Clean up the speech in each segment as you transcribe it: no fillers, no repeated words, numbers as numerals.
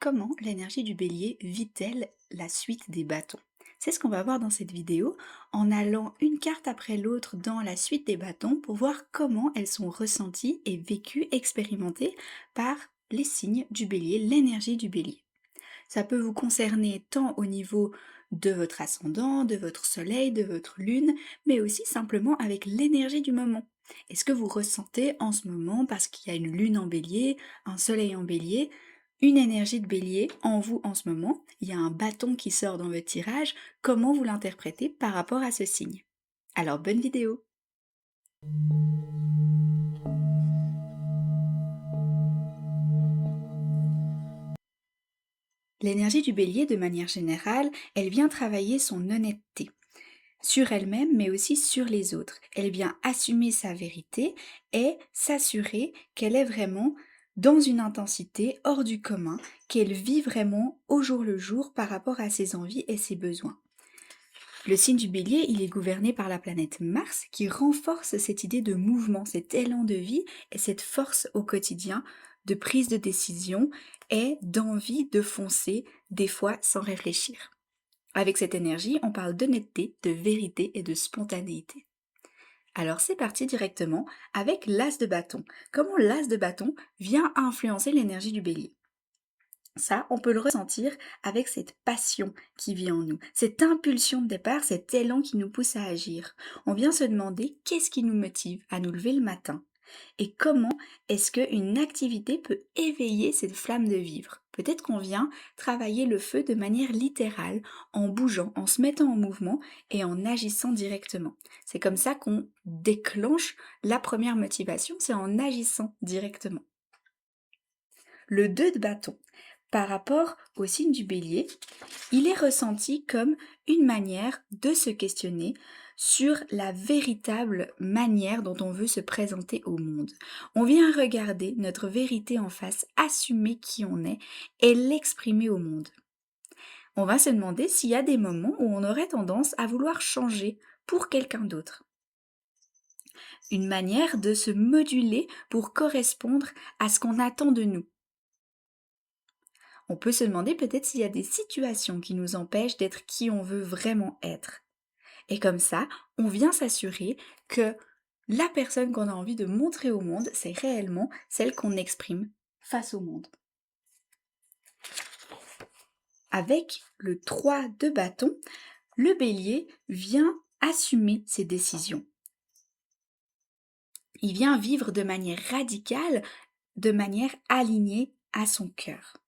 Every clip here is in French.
Comment l'énergie du bélier vit-elle la suite des bâtons? C'est ce qu'on va voir dans cette vidéo en allant une carte après l'autre dans la suite des bâtons pour voir comment elles sont ressenties et vécues, expérimentées par les signes du bélier, l'énergie du bélier. Ça peut vous concerner tant au niveau de votre ascendant, de votre soleil, de votre lune, mais aussi simplement avec l'énergie du moment. Est-ce que vous ressentez en ce moment, parce qu'il y a une lune en bélier, un soleil en bélier, une énergie de bélier en vous en ce moment? Il y a un bâton qui sort dans votre tirage. Comment vous l'interprétez par rapport à ce signe? Alors, bonne vidéo! L'énergie du bélier, de manière générale, elle vient travailler son honnêteté sur elle-même, mais aussi sur les autres. Elle vient assumer sa vérité et s'assurer qu'elle est vraiment dans une intensité hors du commun, qu'elle vit vraiment au jour le jour par rapport à ses envies et ses besoins. Le signe du bélier, il est gouverné par la planète Mars qui renforce cette idée de mouvement, cet élan de vie et cette force au quotidien de prise de décision et d'envie de foncer, des fois sans réfléchir. Avec cette énergie, on parle d'honnêteté, de vérité et de spontanéité. Alors c'est parti directement avec l'as de bâton. Comment l'as de bâton vient influencer l'énergie du bélier? Ça, on peut le ressentir avec cette passion qui vit en nous, cette impulsion de départ, cet élan qui nous pousse à agir. On vient se demander qu'est-ce qui nous motive à nous lever le matin et comment est-ce qu'une activité peut éveiller cette flamme de vivre. Peut-être qu'on vient travailler le feu de manière littérale, en bougeant, en se mettant en mouvement et en agissant directement. C'est comme ça qu'on déclenche la première motivation, c'est en agissant directement. Le 2 de bâton. Par rapport au signe du bélier, il est ressenti comme une manière de se questionner sur la véritable manière dont on veut se présenter au monde. On vient regarder notre vérité en face, assumer qui on est et l'exprimer au monde. On va se demander s'il y a des moments où on aurait tendance à vouloir changer pour quelqu'un d'autre. Une manière de se moduler pour correspondre à ce qu'on attend de nous. On peut se demander peut-être s'il y a des situations qui nous empêchent d'être qui on veut vraiment être. Et comme ça, on vient s'assurer que la personne qu'on a envie de montrer au monde, c'est réellement celle qu'on exprime face au monde. Avec le 3 de bâton, le bélier vient assumer ses décisions. Il vient vivre de manière radicale, de manière alignée à son cœur.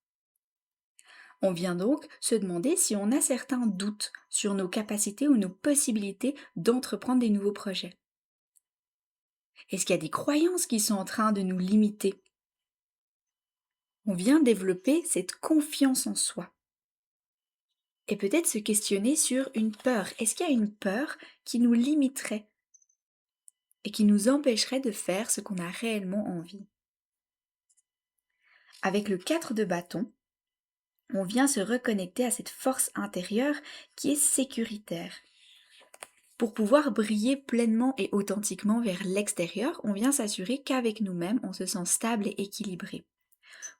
On vient donc se demander si on a certains doutes sur nos capacités ou nos possibilités d'entreprendre des nouveaux projets. Est-ce qu'il y a des croyances qui sont en train de nous limiter? On vient développer cette confiance en soi. Et peut-être se questionner sur une peur. Est-ce qu'il y a une peur qui nous limiterait et qui nous empêcherait de faire ce qu'on a réellement envie? Avec le 4 de bâton, on vient se reconnecter à cette force intérieure qui est sécuritaire. Pour pouvoir briller pleinement et authentiquement vers l'extérieur, on vient s'assurer qu'avec nous-mêmes, on se sent stable et équilibré.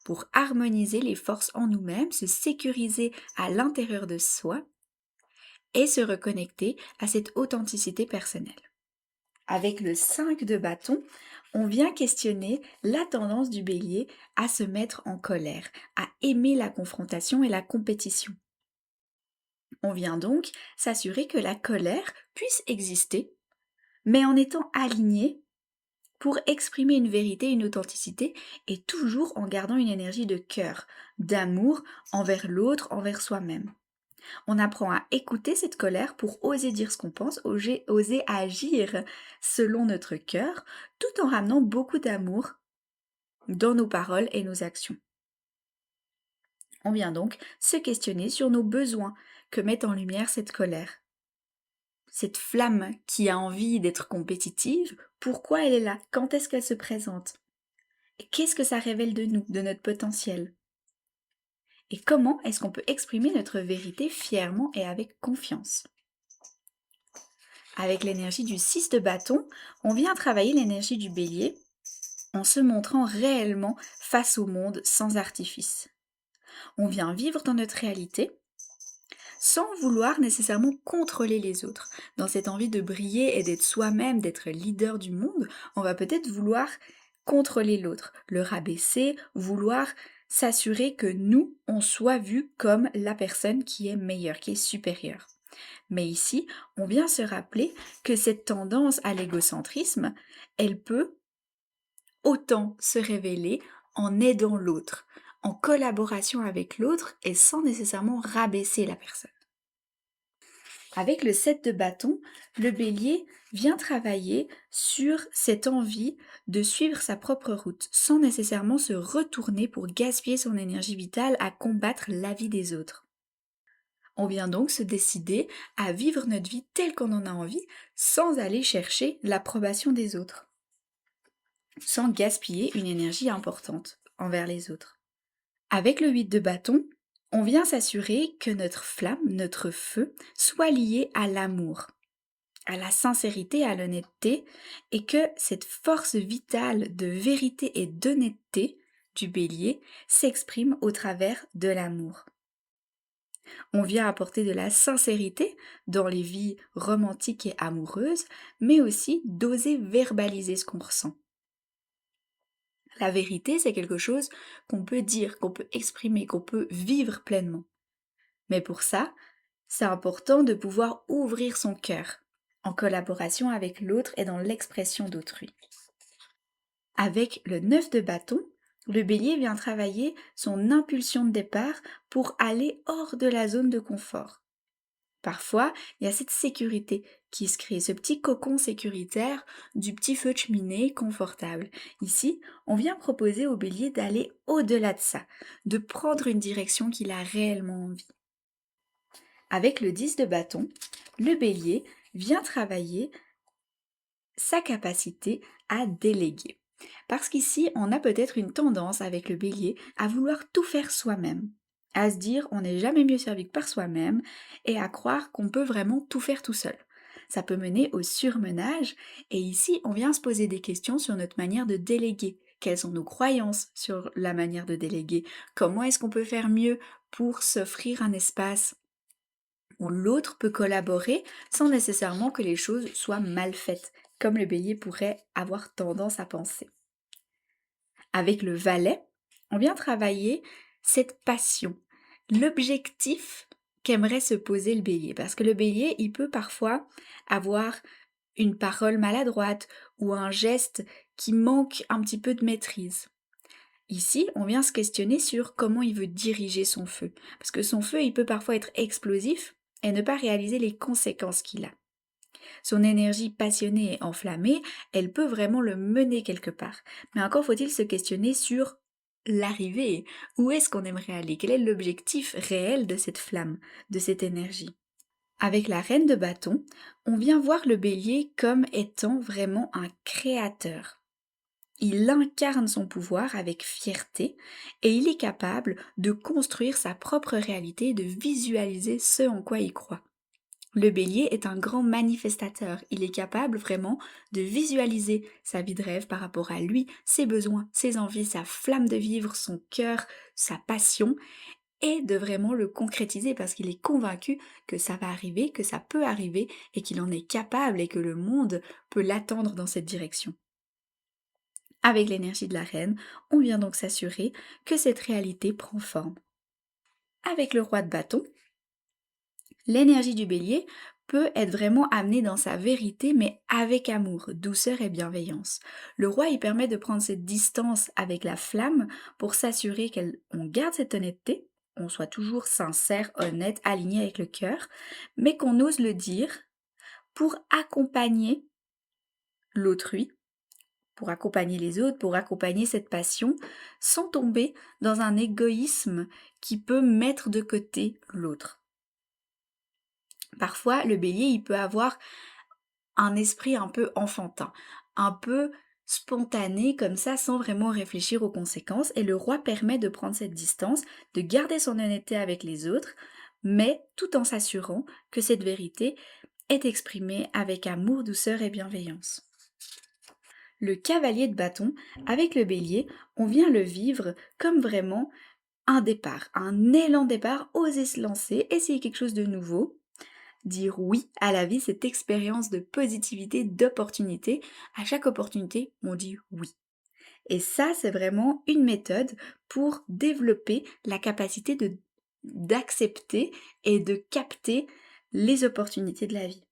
Pour harmoniser les forces en nous-mêmes, se sécuriser à l'intérieur de soi et se reconnecter à cette authenticité personnelle. Avec le 5 de bâton, on vient questionner la tendance du bélier à se mettre en colère, à aimer la confrontation et la compétition. On vient donc s'assurer que la colère puisse exister, mais en étant aligné pour exprimer une vérité, une authenticité, et toujours en gardant une énergie de cœur, d'amour envers l'autre, envers soi-même. On apprend à écouter cette colère pour oser dire ce qu'on pense, oser agir selon notre cœur, tout en ramenant beaucoup d'amour dans nos paroles et nos actions. On vient donc se questionner sur nos besoins que met en lumière cette colère. Cette flamme qui a envie d'être compétitive, pourquoi elle est là? Quand est-ce qu'elle se présente? Et qu'est-ce que ça révèle de nous, de notre potentiel? Et comment est-ce qu'on peut exprimer notre vérité fièrement et avec confiance? Avec l'énergie du 6 de bâton, on vient travailler l'énergie du bélier en se montrant réellement face au monde sans artifice. On vient vivre dans notre réalité sans vouloir nécessairement contrôler les autres. Dans cette envie de briller et d'être soi-même, d'être leader du monde, on va peut-être vouloir contrôler l'autre, le rabaisser, vouloir s'assurer que nous, on soit vu comme la personne qui est meilleure, qui est supérieure. Mais ici, on vient se rappeler que cette tendance à l'égocentrisme, elle peut autant se révéler en aidant l'autre, en collaboration avec l'autre et sans nécessairement rabaisser la personne. Avec le 7 de bâton, le bélier vient travailler sur cette envie de suivre sa propre route, sans nécessairement se retourner pour gaspiller son énergie vitale à combattre la vie des autres. On vient donc se décider à vivre notre vie telle qu'on en a envie, sans aller chercher l'approbation des autres, sans gaspiller une énergie importante envers les autres. Avec le 8 de bâton, on vient s'assurer que notre flamme, notre feu, soit lié à l'amour, à la sincérité, à l'honnêteté, et que cette force vitale de vérité et d'honnêteté du bélier s'exprime au travers de l'amour. On vient apporter de la sincérité dans les vies romantiques et amoureuses, mais aussi d'oser verbaliser ce qu'on ressent. La vérité, c'est quelque chose qu'on peut dire, qu'on peut exprimer, qu'on peut vivre pleinement. Mais pour ça, c'est important de pouvoir ouvrir son cœur, en collaboration avec l'autre et dans l'expression d'autrui. Avec le 9 de bâton, le bélier vient travailler son impulsion de départ pour aller hors de la zone de confort. Parfois, il y a cette sécurité qui se crée, ce petit cocon sécuritaire du petit feu de cheminée confortable. Ici, on vient proposer au bélier d'aller au-delà de ça, de prendre une direction qu'il a réellement envie. Avec le 10 de bâton, le bélier vient travailler sa capacité à déléguer. Parce qu'ici, on a peut-être une tendance avec le bélier à vouloir tout faire soi-même, à se dire on n'est jamais mieux servi que par soi-même et à croire qu'on peut vraiment tout faire tout seul. Ça peut mener au surmenage et ici, on vient se poser des questions sur notre manière de déléguer. Quelles sont nos croyances sur la manière de déléguer? Comment est-ce qu'on peut faire mieux pour s'offrir un espace où l'autre peut collaborer sans nécessairement que les choses soient mal faites, comme le bélier pourrait avoir tendance à penser. Avec le valet, on vient travailler cette passion, l'objectif qu'aimerait se poser le bélier. Parce que le bélier, il peut parfois avoir une parole maladroite ou un geste qui manque un petit peu de maîtrise. Ici, on vient se questionner sur comment il veut diriger son feu. Parce que son feu, il peut parfois être explosif et ne pas réaliser les conséquences qu'il a. Son énergie passionnée et enflammée, elle peut vraiment le mener quelque part. Mais encore faut-il se questionner sur l'arrivée. Où est-ce qu'on aimerait aller? Quel est l'objectif réel de cette flamme, de cette énergie? Avec la reine de bâton, on vient voir le bélier comme étant vraiment un créateur. Il incarne son pouvoir avec fierté et il est capable de construire sa propre réalité, de visualiser ce en quoi il croit. Le bélier est un grand manifestateur, il est capable vraiment de visualiser sa vie de rêve par rapport à lui, ses besoins, ses envies, sa flamme de vivre, son cœur, sa passion, et de vraiment le concrétiser parce qu'il est convaincu que ça va arriver, que ça peut arriver, et qu'il en est capable et que le monde peut l'attendre dans cette direction. Avec l'énergie de la reine, on vient donc s'assurer que cette réalité prend forme. Avec le roi de bâton, l'énergie du bélier peut être vraiment amenée dans sa vérité, mais avec amour, douceur et bienveillance. Le roi, il permet de prendre cette distance avec la flamme pour s'assurer qu'on garde cette honnêteté, on soit toujours sincère, honnête, aligné avec le cœur, mais qu'on ose le dire pour accompagner l'autrui, pour accompagner les autres, pour accompagner cette passion, sans tomber dans un égoïsme qui peut mettre de côté l'autre. Parfois, le bélier, il peut avoir un esprit un peu enfantin, un peu spontané comme ça, sans vraiment réfléchir aux conséquences, et le roi permet de prendre cette distance, de garder son honnêteté avec les autres, mais tout en s'assurant que cette vérité est exprimée avec amour, douceur et bienveillance. Le cavalier de bâton, avec le bélier, on vient le vivre comme vraiment un départ, un élan de départ, oser se lancer, essayer quelque chose de nouveau, dire oui à la vie, cette expérience de positivité, d'opportunité. À chaque opportunité, on dit oui. Et ça, c'est vraiment une méthode pour développer la capacité d'accepter et de capter les opportunités de la vie.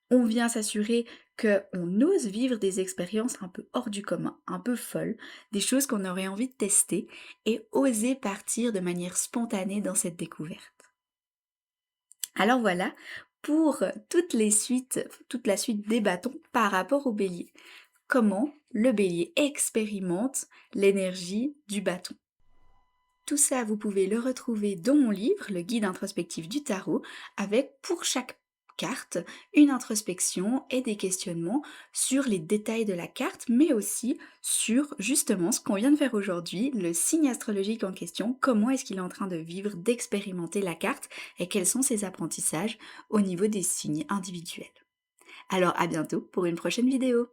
On vient s'assurer qu'on ose vivre des expériences un peu hors du commun, un peu folles, des choses qu'on aurait envie de tester et oser partir de manière spontanée dans cette découverte. Alors voilà pour toute la suite des bâtons par rapport au bélier. Comment le bélier expérimente l'énergie du bâton. Tout ça, vous pouvez le retrouver dans mon livre, le guide introspectif du tarot, avec pour chaque carte une introspection et des questionnements sur les détails de la carte, mais aussi sur justement ce qu'on vient de faire aujourd'hui, le signe astrologique en question, comment est-ce qu'il est en train de vivre, d'expérimenter la carte et quels sont ses apprentissages au niveau des signes individuels. Alors à bientôt pour une prochaine vidéo.